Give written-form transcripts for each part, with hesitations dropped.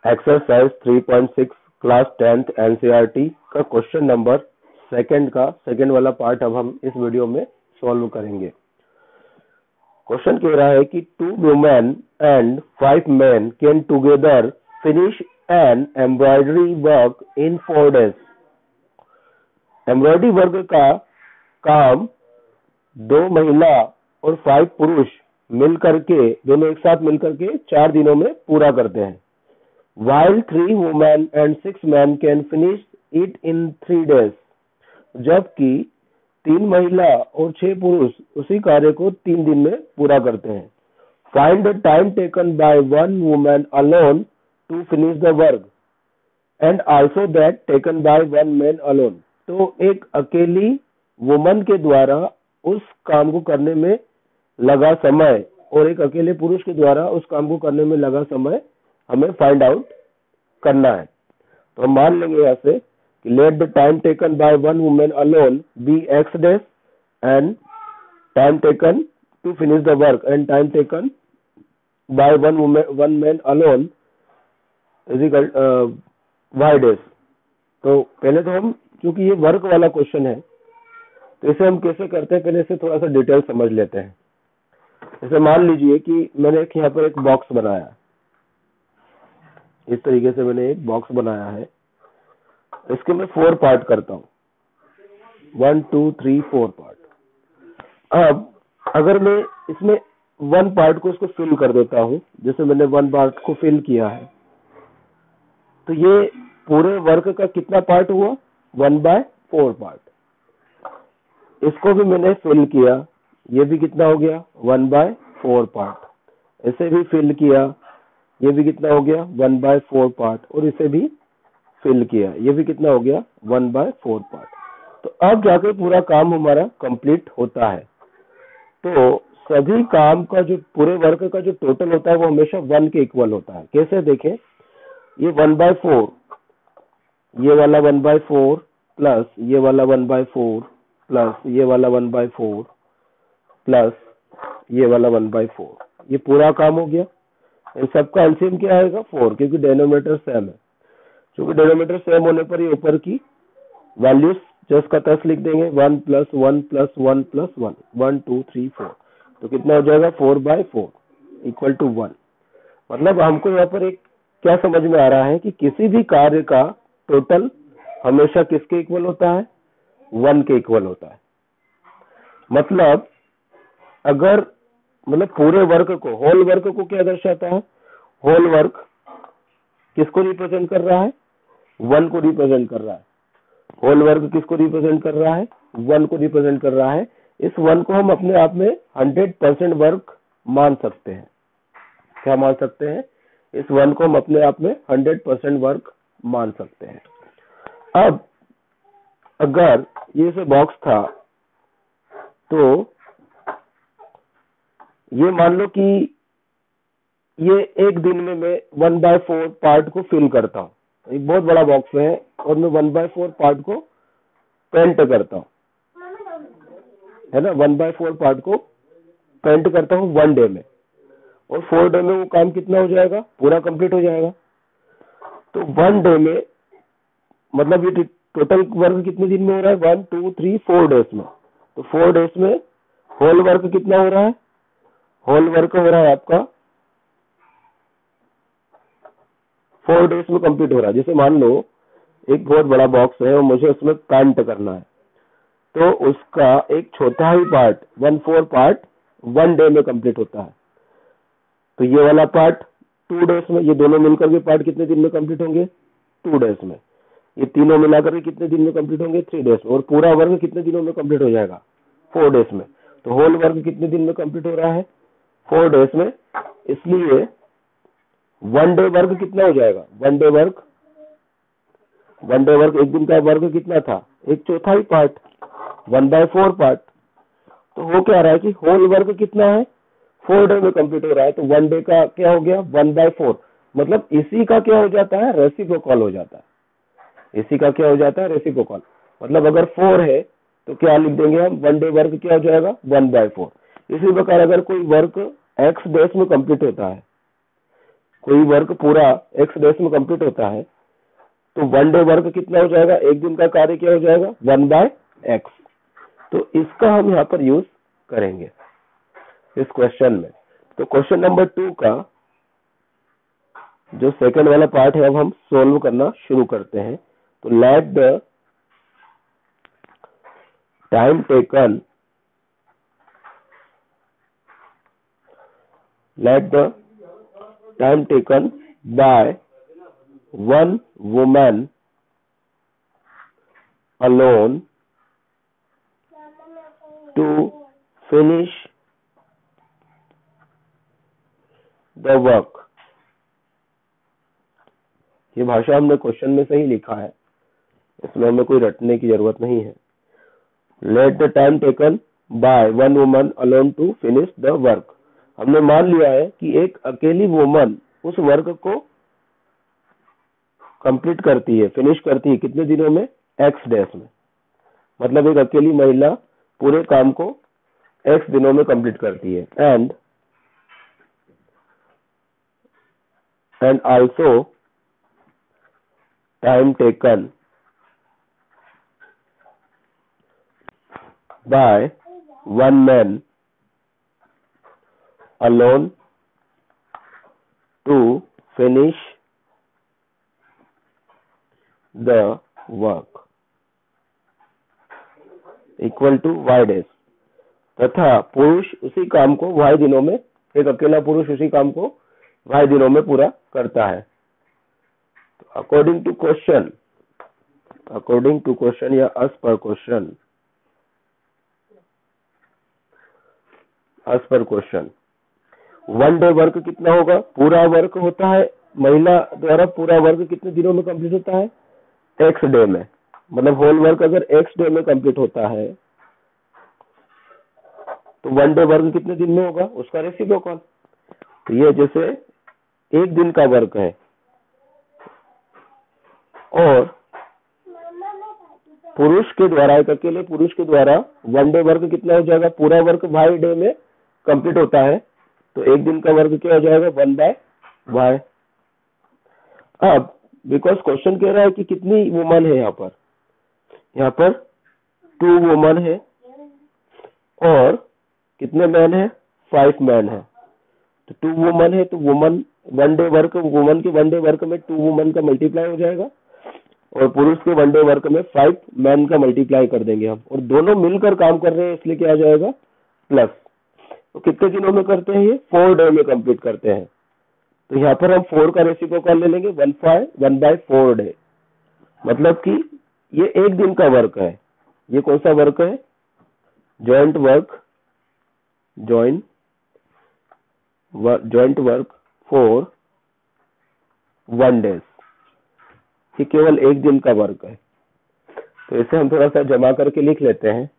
Exercise 3.6 class 10th NCERT का question number second वाला part अब हम इस वीडियो में सॉल्व करेंगे। क्वेश्चन कह रहा है कि 2 women and 5 men can together finish an embroidery work in 4 days। Embroidery work का काम 2 महिला और 5 पुरुष दोनों एक साथ मिलकर के 4 दिनों में पूरा करते हैं। While 3 women and 6 men can finish it in 3 days। जबकि 3 महिला और 6 पुरुष उसी कार्य को 3 दिन में पूरा करते हैं। Find the time taken by 1 woman alone to finish the work and also that taken by 1 man alone। तो एक अकेली वुमन के द्वारा उस काम को करने में लगा समय और एक अकेले पुरुष के द्वारा उस काम को करने में लगा समय हमें फाइंड आउट करना है। तो हम मान लेंगे यहाँ से कि let the time taken by 1 woman alone be x days and time taken to finish the work and time taken by 1 man alone is equal y days. तो पहले तो हम, क्योंकि ये वर्क वाला क्वेश्चन है तो इसे हम कैसे करते हैं, पहले इसे थोड़ा सा डिटेल समझ लेते हैं। जैसे मान लीजिए कि मैंने यहाँ पर एक बॉक्स बनाया, इस तरीके से मैंने एक बॉक्स बनाया है। इसके मैं 4 पार्ट करता हूँ, 1 2 3 4 पार्ट। अब अगर मैं इसमें 1 पार्ट को इसको फिल कर देता हूँ, जैसे मैंने 1 पार्ट को फिल किया है, तो ये पूरे वर्क का कितना पार्ट हुआ, 1/4 पार्ट। इसको भी मैंने फिल किया, ये भी कितना हो गया, 1/4 पार्ट। इसे भी फिल किया, ये भी कितना हो गया, 1/4 पार्ट। और इसे भी फिल किया, ये भी कितना हो गया, 1/4 पार्ट। तो अब जाकर पूरा काम हमारा कंप्लीट होता है। तो सभी काम का जो पूरे वर्क का जो टोटल होता है वो हमेशा 1 के इक्वल होता है। कैसे देखें, ये 1/4, ये वाला 1/4 प्लस ये वाला 1/4 प्लस ये वाला 1/4 प्लस ये वाला 1/4, ये पूरा काम हो गया। इन सबका एलसीएम क्या आएगा, 4, क्योंकि डिनोमिनेटर सेम है। क्योंकि डिनोमिनेटर सेम होने पर ये ऊपर की वैल्यूज जस्ट का तस लिख देंगे, 1 + 1 + 1 + 1, 1 2 3 4। तो कितना हो जाएगा, 4/4 इक्वल टू 1। मतलब हमको यहाँ पर एक क्या समझ में आ रहा है कि किसी भी कार्य का टोटल हमेशा किसके इक्वल होता है, 1 के इक्वल होता है। मतलब अगर पूरे वर्क को, होल वर्क को क्या दर्शाता है, होल वर्क किसको रिप्रेजेंट कर रहा है, 1 को रिप्रेजेंट कर रहा है। होल वर्क किसको रिप्रेजेंट कर रहा है, 1 को रिप्रेजेंट कर रहा है। इस 1 को हम अपने आप में 100% वर्क मान सकते हैं। क्या मान सकते हैं, इस 1 को हम अपने आप में 100% वर्क मान सकते हैं। अब अगर ये से बॉक्स था, तो ये मान लो कि ये एक दिन में मैं 1/4 पार्ट को फिल करता हूँ। एक बहुत बड़ा बॉक्स है और मैं 1/4 पार्ट को पेंट करता हूँ, है ना। 1/4 पार्ट को पेंट करता हूँ 1 डे में, और 4 डे में वो काम कितना हो जाएगा, पूरा कंप्लीट हो जाएगा। तो 1 डे में मतलब ये टोटल वर्क कितने दिन में हो रहा है, 1 2 3 4 डेज में। तो 4 डेज में होल वर्क कितना हो रहा है, होल वर्क हो रहा है आपका 4 डेज में कंप्लीट हो रहा है। जैसे मान लो एक बहुत बड़ा बॉक्स है और मुझे उसमें पेंट करना है, तो उसका एक छोटा ही पार्ट 1/4 पार्ट 1 डे में कंप्लीट होता है। तो ये वाला पार्ट 2 डेज में, ये दोनों मिलकर के पार्ट कितने दिन में कंप्लीट होंगे, 2 डेज में। ये तीनों मिलाकर के कितने दिन में कंप्लीट होंगे, 3 डेज में। और पूरा वर्क कितने दिनों में कंप्लीट हो जाएगा, 4 डेज में। तो होल वर्क कितने दिन में कंप्लीट हो रहा है, 4 डेज में। इसलिए 1 डे वर्क कितना हो जाएगा, 1 डे वर्क एक दिन का वर्क कितना था, एक चौथाई पार्ट, 1/4 पार्ट। तो हो क्या रहा है कि होल वर्क कितना है, 4 डे में कंप्लीट हो रहा है। तो 1 डे का क्या हो गया, 1/4। मतलब इसी का क्या हो जाता है, रेसिप्रोकल हो जाता है। इसी का क्या हो जाता है, रेसिप्रोकल। मतलब अगर 4 है तो क्या लिख देंगे हम, 1 डे वर्क क्या हो जाएगा, 1/4। इसी प्रकार अगर कोई वर्क x डेज में कंप्लीट होता है कोई वर्क पूरा एक्स डेज में कंप्लीट होता है तो 1 डे वर्क कितना हो जाएगा, एक दिन का कार्य क्या हो जाएगा, 1/x। तो इसका हम यहाँ पर यूज करेंगे इस क्वेश्चन में। तो क्वेश्चन नंबर 2 का जो सेकंड वाला पार्ट है अब हम सोल्व करना शुरू करते हैं। तो late the time taken by one woman alone to finish the work। ये भाषा हमने क्वेश्चन में से ही लिखा है, इसमें हमें कोई रटने की जरूरत नहीं है। Let the time taken by one woman alone to finish the work. हमने मान लिया है कि एक अकेली वुमन उस वर्क को कंप्लीट करती है, फिनिश करती है कितने दिनों में, एक्स डेज में। मतलब एक अकेली महिला पूरे काम को एक्स दिनों में कंप्लीट करती है। And also time taken by one man alone to finish the work equal to y days। तथा पुरुष उसी काम को y दिनों में, एक अकेला पुरुष उसी काम को y दिनों में पूरा करता है। अकॉर्डिंग टू क्वेश्चन या as per question 1 day work कितना होगा, पूरा वर्क होता है महिला द्वारा, पूरा वर्क कितने दिनों में कंप्लीट होता है, एक्स डे में। मतलब होल वर्क अगर एक्स डे में कंप्लीट होता है तो 1 डे वर्क कितने दिन में होगा, उसका रेसिप्रोकल। तो ये जैसे एक दिन का वर्क है और पुरुष के द्वारा, एक अकेले पुरुष के द्वारा 1 डे वर्क कितना हो जाएगा, पूरा वर्क वाई डे में कंप्लीट होता है तो एक दिन का वर्क क्या हो जाएगा, 1/y। अब बिकॉज क्वेश्चन कह रहा है कि कितनी वुमन है, यहाँ पर 2 वुमन है और कितने मैन है, 5 मैन है। तो 2 वुमन है तो वुमन 1 डे वर्क, वुमन के 1 डे वर्क में 2 वुमन का मल्टीप्लाई हो जाएगा और पुरुष के 1 डे वर्क में 5 मैन का मल्टीप्लाई कर देंगे हम, और दोनों मिलकर काम कर रहे हैं इसलिए क्या आ जाएगा, प्लस। तो कितने दिनों में करते हैं ये, 4 डे में कंप्लीट करते हैं। तो यहाँ पर हम 4 का रेसिप्रोकल ले लेंगे, 1/4 डे। मतलब कि ये एक दिन का वर्क है। ये कौन सा वर्क है, जॉइंट वर्क फॉर 1 डे। ये केवल एक दिन का वर्क है। तो इसे हम थोड़ा सा जमा करके लिख लेते हैं,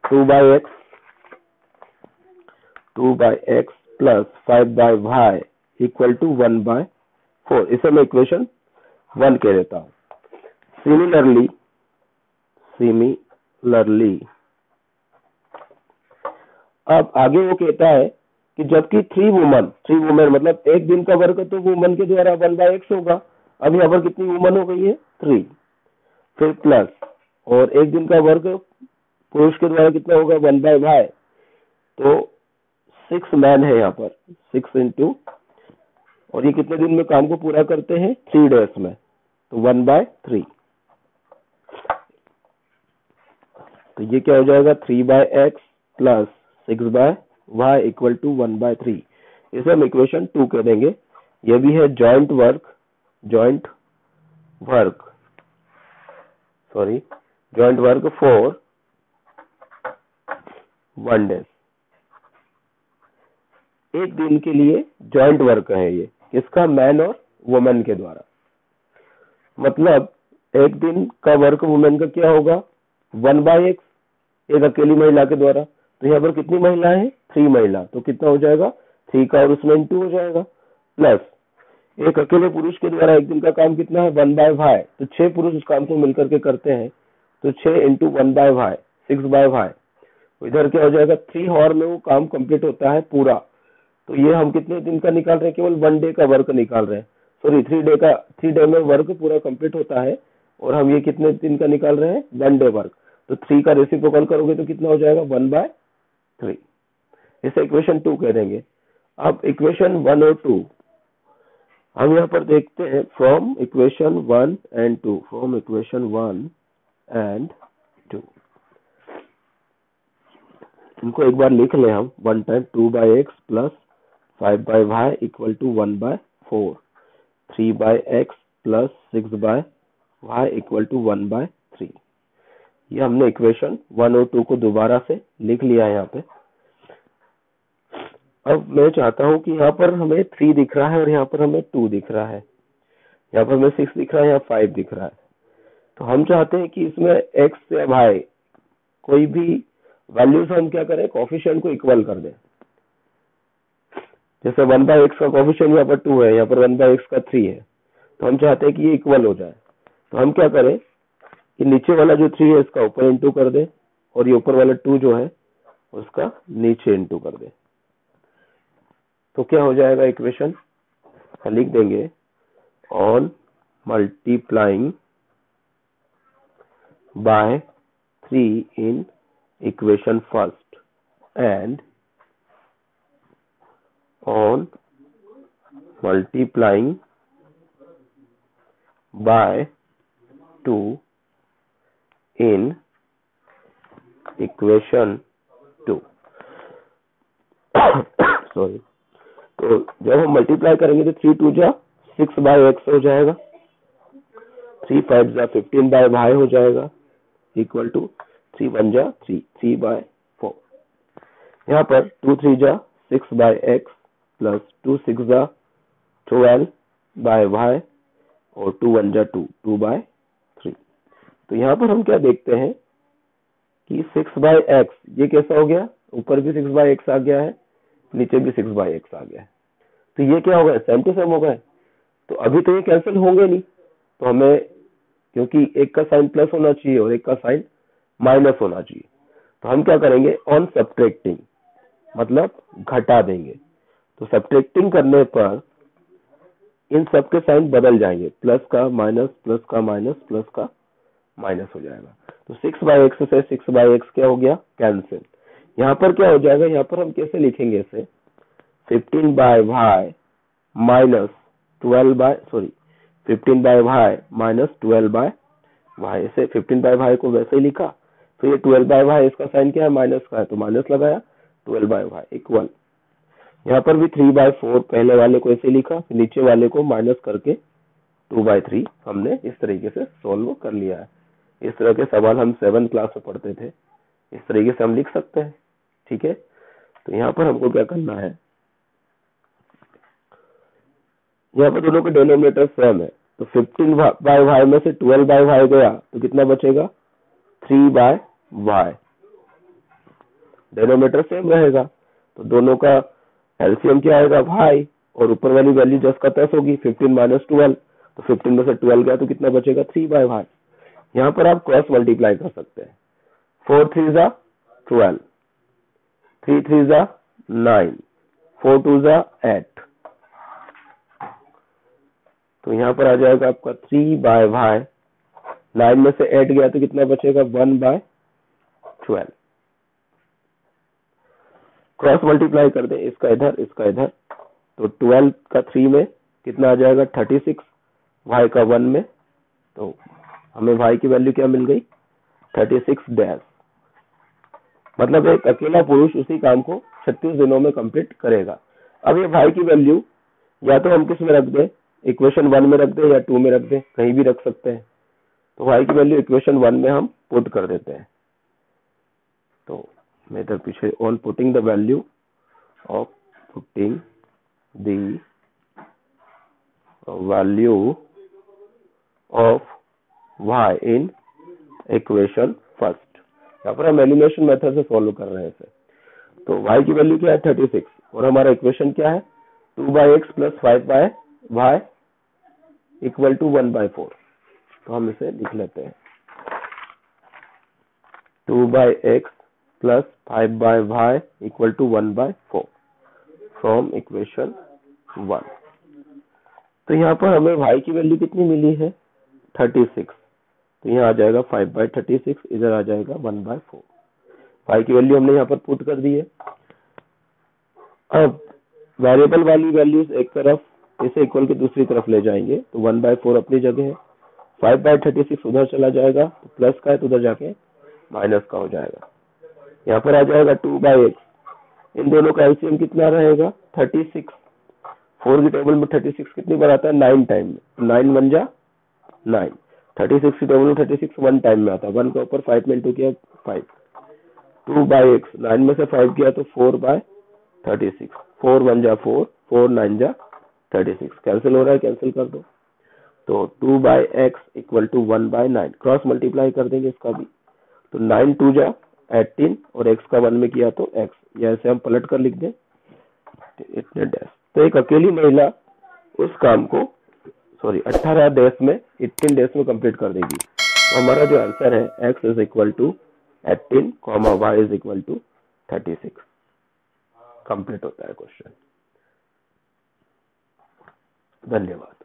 2/x plus 5/y equal to 1/4। इसे मैं इक्वेशन 1 कह देता हूं। सिमिलरली अब आगे वो कहता है कि जबकि 3 वुमन मतलब एक दिन का वर्क तो वुमन के द्वारा 1/x होगा। अब यहाँ पर कितनी वुमन हो गई है, 3। फिर प्लस और एक दिन का वर्क पुरुष के द्वारा कितना होगा, 1/y। तो 6 मैन है यहाँ पर, 6 इंटू, और ये कितने दिन में काम को पूरा करते हैं, 3 डेज में। तो 1/3। तो ये क्या हो जाएगा, 3/x plus 6/y equal to 1/3। इसे हम इक्वेशन 2 कह देंगे। ये भी है जॉइंट वर्क फॉर 1 डे। एक दिन के लिए जॉइंट वर्क है ये, किसका, मैन और वुमेन के द्वारा। मतलब एक दिन का वर्क वुमेन का क्या होगा, 1/x, एक अकेली महिला के द्वारा। तो यहाँ पर कितनी महिला है, 3 महिला। तो कितना हो जाएगा, 3 का और उसमें इंटू हो जाएगा, प्लस एक अकेले पुरुष के द्वारा एक दिन का काम कितना है, 1/y। तो 6 पुरुष उस काम को मिलकर के करते हैं, तो 6 इंटू 1/y, 6/y। इधर क्या हो जाएगा, 3 आवर में वो काम कंप्लीट होता है पूरा। तो ये हम कितने दिन का निकाल रहे हैं, केवल 1 डे का वर्क निकाल रहे हैं, सॉरी 3 डे में वर्क पूरा कंप्लीट होता है और हम ये कितने दिन का निकाल रहे हैं, 1 डे वर्क। तो 3 का रेसिप्रोकल करोगे तो कितना हो जाएगा, 1/3। इसे इक्वेशन 2 कह देंगे। अब इक्वेशन 1 और 2 हम यहाँ पर देखते हैं, from equation 1 and 2, from equation 1 and 2 इनको एक बार लिख ले हम। 1 time 2/x plus 5/y equal to 1/4, 3/x plus 6/y equal to 1/3। ये हमने इक्वेशन 1 और 2 को दोबारा से लिख लिया है यहाँ पे। अब मैं चाहता हूँ कि यहाँ पर हमें 3 दिख रहा है और यहाँ पर हमें 2 दिख रहा है, यहाँ पर हमें 6 दिख रहा है, यहाँ 5 दिख रहा है। तो हम चाहते हैं कि इसमें x या y कोई भी वैल्यूज हम क्या करें, कोफिशिएंट को इक्वल कर दें। जैसे 1/x का कोफिशिएंट यहाँ पर 2 है, यहाँ पर 1/x का 3 है, तो हम चाहते हैं कि ये इक्वल हो जाए। तो हम क्या करें कि नीचे वाला जो 3 है इसका ऊपर इंटू कर दे और ये ऊपर वाला 2 जो है उसका नीचे इंटू कर दे। तो क्या हो जाएगा इक्वेशन, लिख देंगे on multiplying by 3 in equation first and on multiplying by 2 in equation 2। Sorry, तो जब हम मल्टीप्लाई करेंगे तो 3 2 जा 6/x हो जाएगा, 3 5 जा 15/y हो जाएगा इक्वल टू 3 1 जा 3, 3/4। यहाँ पर 2 3 जा 6/x प्लस 2 6 जा 12/y और 2 1 जा 2, 2/3। तो यहाँ पर हम क्या देखते हैं कि 6/x ये कैसा हो गया, ऊपर भी 6/x आ गया है, नीचे भी 6/x आ गया है। तो ये क्या हो गया, सेम टू सेम हो गए। तो अभी तो ये कैंसिल होंगे नहीं, तो हमें, क्योंकि एक का साइन प्लस होना चाहिए और एक का साइन माइनस होना चाहिए, तो हम क्या करेंगे, ऑन सब्ट्रैक्टिंग मतलब घटा देंगे। तो सब्ट्रैक्टिंग करने पर इन सब के साइन बदल जाएंगे, प्लस का माइनस, प्लस का माइनस, प्लस का माइनस हो जाएगा। तो 6/x से 6/x क्या हो गया, कैंसिल। यहाँ पर क्या हो जाएगा, यहाँ पर हम कैसे लिखेंगे इसे, 15/y minus 15/y minus 12/y। इसे 15/y को वैसे ही लिखा, तो ये 12/y इसका साइन क्या है, माइनस का है, तो माइनस लगाया, 12/y इक्वल। यहाँ पर भी 3/4 पहले वाले को ऐसे लिखा, नीचे वाले को माइनस करके 2/3 हमने इस तरीके से सोल्व कर लिया है। इस तरह के सवाल हम 7th क्लास में पढ़ते थे, इस तरीके से हम लिख सकते हैं। ठीक है, तो यहाँ पर हमको क्या करना है, यहाँ पर दोनों के डिनोमिनेटर सेम है, तो 15/y में से 12/y गया तो कितना बचेगा, 3/y। डिनोमिनेटर सेम रहेगा, तो दोनों का एलसीएम क्या आएगा, y, और ऊपर वाली वैल्यू 10 का 10 होगी, 15 माइनस 12, तो 15 में से 12 गया तो कितना बचेगा, 3/y। यहाँ पर आप क्रॉस मल्टीप्लाई कर सकते हैं, 4 3 जा 12, 3 3 जा 9, 4 2 जा 8। तो यहाँ पर आ जाएगा आपका 3/y, 9 में से 8 गया तो कितना बचेगा, 1/12। क्रॉस मल्टीप्लाई कर दे, इसका इधर इसका इधर, तो 12 का 3 में कितना आ जाएगा, 36, y का 1 में, तो हमें y की वैल्यू क्या मिल गई, 36 डैश। मतलब एक अकेला पुरुष उसी काम को 36 दिनों में कंप्लीट करेगा। अब ये y की वैल्यू या तो हम किस में रख दें, इक्वेशन 1 में रख दें या 2 में रख दें, कहीं भी रख सकते हैं। तो y की वैल्यू इक्वेशन 1 में हम पुट कर देते हैं। तो मैं इधर पीछे, on putting the value of putting the value of y in equation first. यहाँ पर हम एलिमिनेशन मेथड से सॉल्व कर रहे हैं इसे। तो y की वैल्यू क्या है, 36, और हमारा इक्वेशन क्या है, 2/x plus 5/y equal to 1/4। तो हम इसे लिख लेते हैं, 2/x plus 5/y equal to 1/4। From equation 1। तो यहाँ पर हमें y की वैल्यू कितनी मिली है 36, तो यहाँ आ जाएगा 5/36, इधर आ जाएगा 1/4। y की वैल्यू हमने यहाँ पर पुट कर दी है। अब वेरिएबल वाली वैल्यूज एक तरफ इसे इक्वल के दूसरी तरफ ले जाएंगे, तो 1/4 अपनी जगह है, 5/36 उधर चला जाएगा, तो प्लस का है तो उधर जाके माइनस का हो जाएगा। यहाँ पर आ जाएगा 2/x, इन दोनों का एलसीएम कितना रहेगा 36। 4 की टेबल में 36 कितनी बार आता है 9 टाइम में, 9 1 जा 9। 36 की टेबल में 36 1 टाइम में आता है, 1 के ऊपर 5 में इंटू किया 5। 2/x, 9 में से 5 किया तो 4/36, 4 1 जा 4, 4 9 जा 36, कैंसिल हो रहा है, कैंसिल कर दो। तो 2/x equal to 1/9, cross multiply कर देंगे इसका भी, तो 9 2 जा 18 और x का 1 में किया तो x, या ऐसे हम पलट कर लिख दें इतने डैश। तो एक अकेली महिला उस काम को 18 डेज में 18 डेज में कंप्लीट कर देगी। तो हमारा जो आंसर है x is equal to 18, y is equal to 36। Complete होता है क्वेश्चन। धन्यवाद।